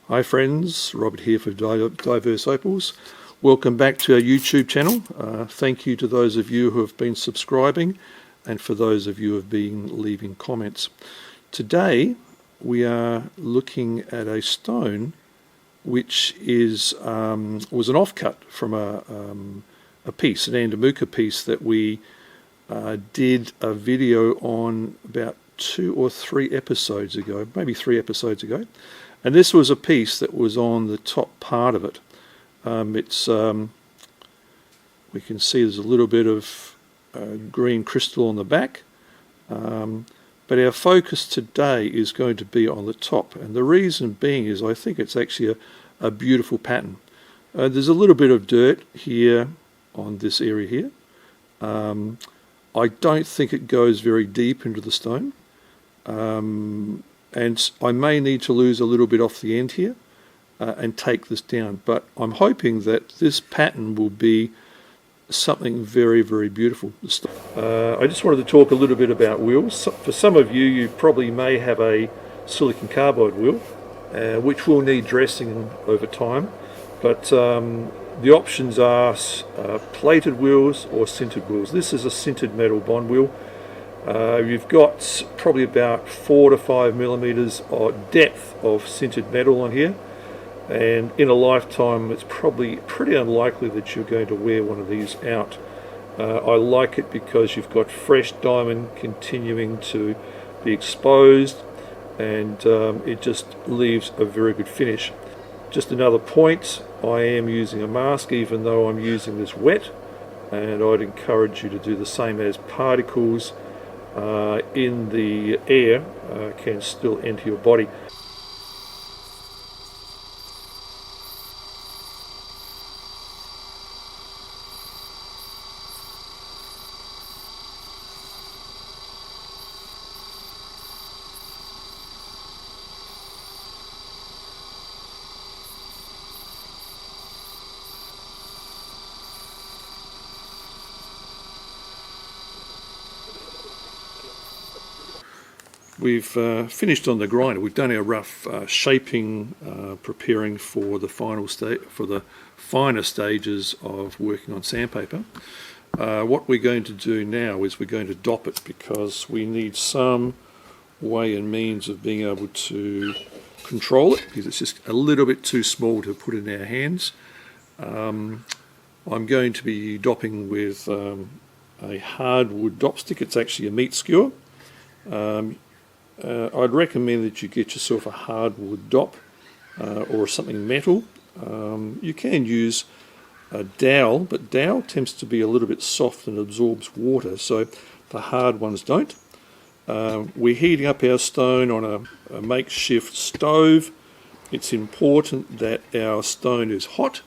Hi friends, Robert here for Diverse Opals. Welcome back to our YouTube channel. Thank you to those of you who have been subscribing and for those of you who have been leaving comments. Today we are looking at a stone which is was an offcut from a piece, an Andamooka piece that we did a video on about 2 or 3 episodes ago, maybe 3 episodes ago. And this was a piece that was on the top part of it. We can see there's a little bit of green crystal on the back, but our focus today is going to be on the top. And the reason being is I think it's actually a beautiful pattern. There's a little bit of dirt here on this area here. I don't think it goes very deep into the stone. And I may need to lose a little bit off the end here and take this down, but I'm hoping that this pattern will be something very, very beautiful. I just wanted to talk a little bit about wheels. For some of you, you probably may have a silicon carbide wheel, which will need dressing over time, but the options are plated wheels or sintered wheels. This is a sintered metal bond wheel. You've got probably about 4 to 5 millimeters of depth of sintered metal on here, and in a lifetime it's probably pretty unlikely that you're going to wear one of these out. I like it because you've got fresh diamond continuing to be exposed, and it just leaves a very good finish. Just another point, I am using a mask even though I'm using this wet, and I'd encourage you to do the same, as particles in the air can still enter your body. We've finished on the grinder. We've done our rough shaping, preparing for the finer stages of working on sandpaper. What we're going to do now is we're going to dop it, because we need some way and means of being able to control it, because it's just a little bit too small to put in our hands. I'm going to be dopping with a hardwood dop stick. It's actually a meat skewer. I'd recommend that you get yourself a hardwood dop or something metal. You can use a dowel, but dowel tends to be a little bit soft and absorbs water, so the hard ones don't. We're heating up our stone on a makeshift stove. It's important that our stone is hot.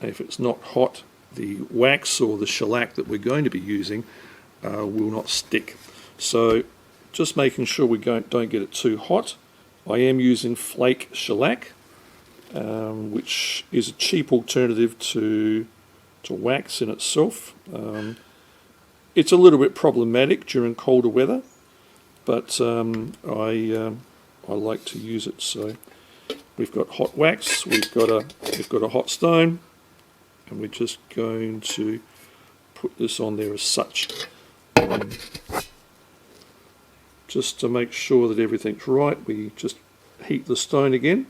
If it's not hot, the wax or the shellac that we're going to be using will not stick. So just making sure we don't get it too hot. I am using flake shellac, which is a cheap alternative to wax in itself. It's a little bit problematic during colder weather, but I like to use it. So we've got hot wax, we've got a hot stone, and we're just going to put this on there as such. Just to make sure that everything's right, we just heat the stone again,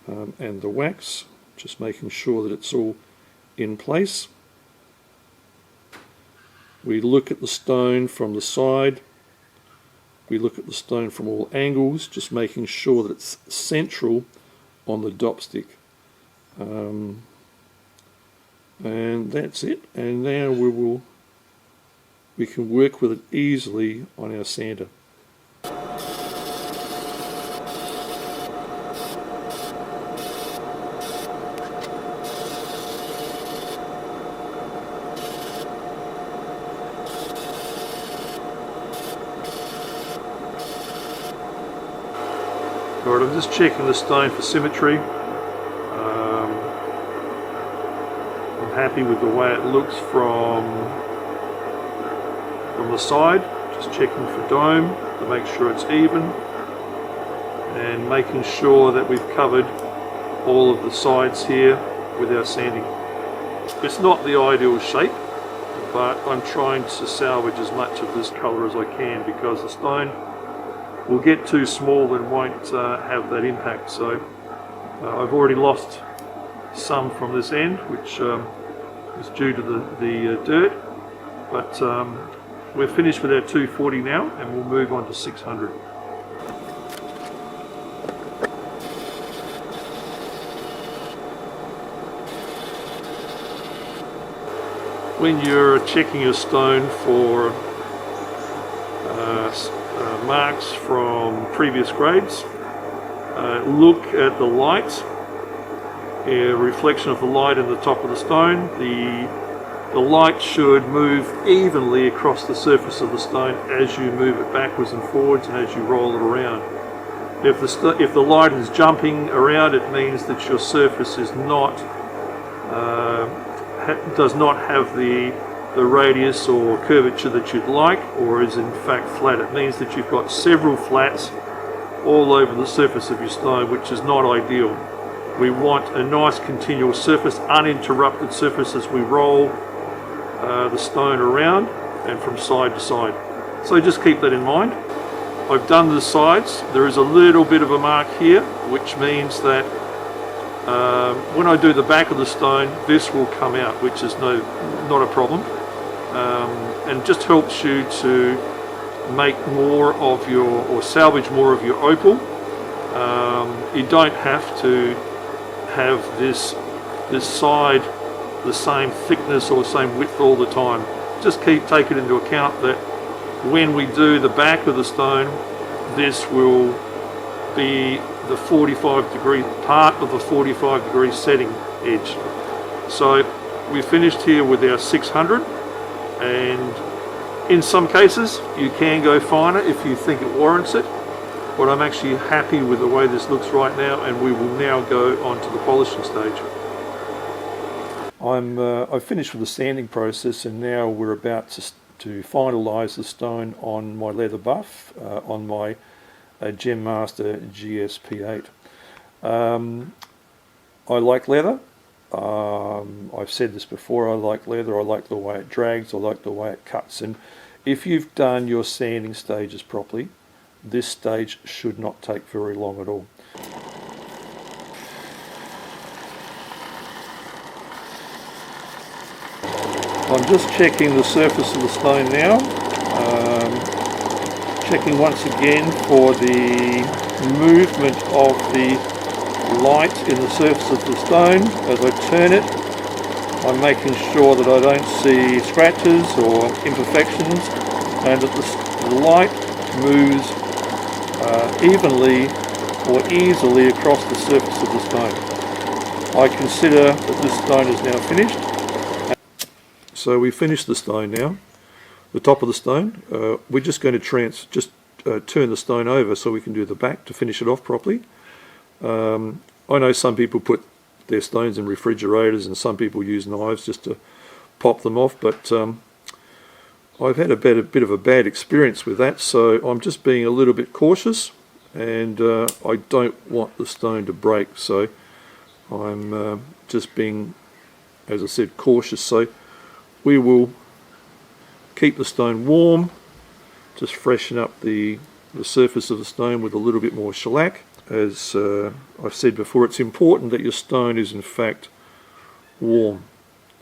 and the wax, just making sure that it's all in place. We look at the stone from the side, we look at the stone from all angles, just making sure that it's central on the dop stick. And that's it, and now we can work with it easily on our sander. Alright, I'm just checking the stone for symmetry. I'm happy with the way it looks from the side. Just checking for dome to make sure it's even. and making sure that we've covered all of the sides here with our sanding. It's not the ideal shape, but I'm trying to salvage as much of this colour as I can, because the stone will get too small and won't have that impact. So I've already lost some from this end, which is due to the dirt, but we're finished with our 240 now, and we'll move on to 600. When you're checking your stone for marks from previous grades, look at the light, a reflection of the light in the top of the stone. The light should move evenly across the surface of the stone as you move it backwards and forwards and as you roll it around. If the light is jumping around, it means that your surface is not does not have the radius or curvature that you'd like, or is in fact flat. It means that you've got several flats all over the surface of your stone, which is not ideal. We want a nice continual surface, uninterrupted surface as we roll the stone around and from side to side. So just keep that in mind. I've done the sides. There is a little bit of a mark here, which means that when I do the back of the stone, this will come out, which is not a problem, and just helps you to make more of your, or salvage more of your opal. You don't have to have this side the same thickness or same width all the time. Just take it into account that when we do the back of the stone, this will be the 45 degree part of the 45 degree setting edge. So we finished here with our 600, and in some cases you can go finer if you think it warrants it, but I'm actually happy with the way this looks right now, and we will now go on to the polishing stage. I've finished with the sanding process, and now we're about to finalise the stone on my leather buff, on my Gemmaster GSP8. I like leather. I've said this before, I like leather. I like the way it drags, I like the way it cuts, and if you've done your sanding stages properly, this stage should not take very long at all. I'm just checking the surface of the stone now, checking once again for the movement of the light in the surface of the stone. As I turn it, I'm making sure that I don't see scratches or imperfections, and that the light moves evenly or easily across the surface of the stone. I consider that this stone is now finished. So we finished the stone now, the top of the stone. We're just going to turn the stone over so we can do the back to finish it off properly. I know some people put their stones in refrigerators, and some people use knives just to pop them off, but I've had a bit of a bad experience with that, so I'm just being a little bit cautious, and I don't want the stone to break, so I'm just being, as I said, cautious. So we will keep the stone warm, just freshen up the surface of the stone with a little bit more shellac. As I've said before, it's important that your stone is in fact warm.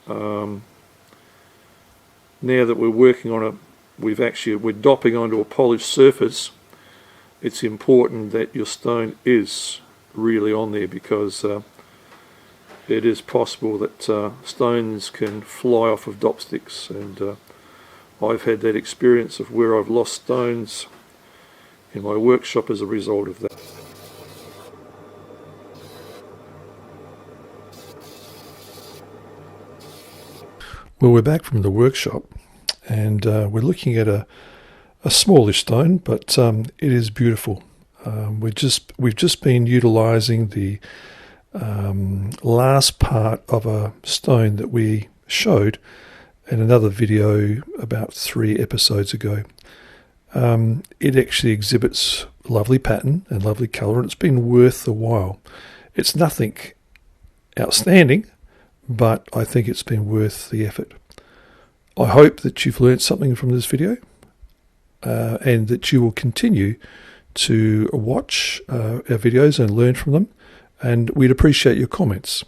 Now that we're working on we're dopping onto a polished surface, it's important that your stone is really on there, because it is possible that stones can fly off of dop sticks, and I've had that experience of where I've lost stones in my workshop as a result of that. Well, we're back from the workshop, and we're looking at a smallish stone, but it is beautiful. We've just been utilising the last part of a stone that we showed in another video about 3 episodes ago. It actually exhibits lovely pattern and lovely colour, and it's been worth the while. It's nothing outstanding, but I think it's been worth the effort. I hope that you've learned something from this video, and that you will continue to watch our videos and learn from them, and we'd appreciate your comments.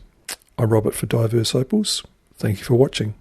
I'm Robert for Diverse Opals. Thank you for watching.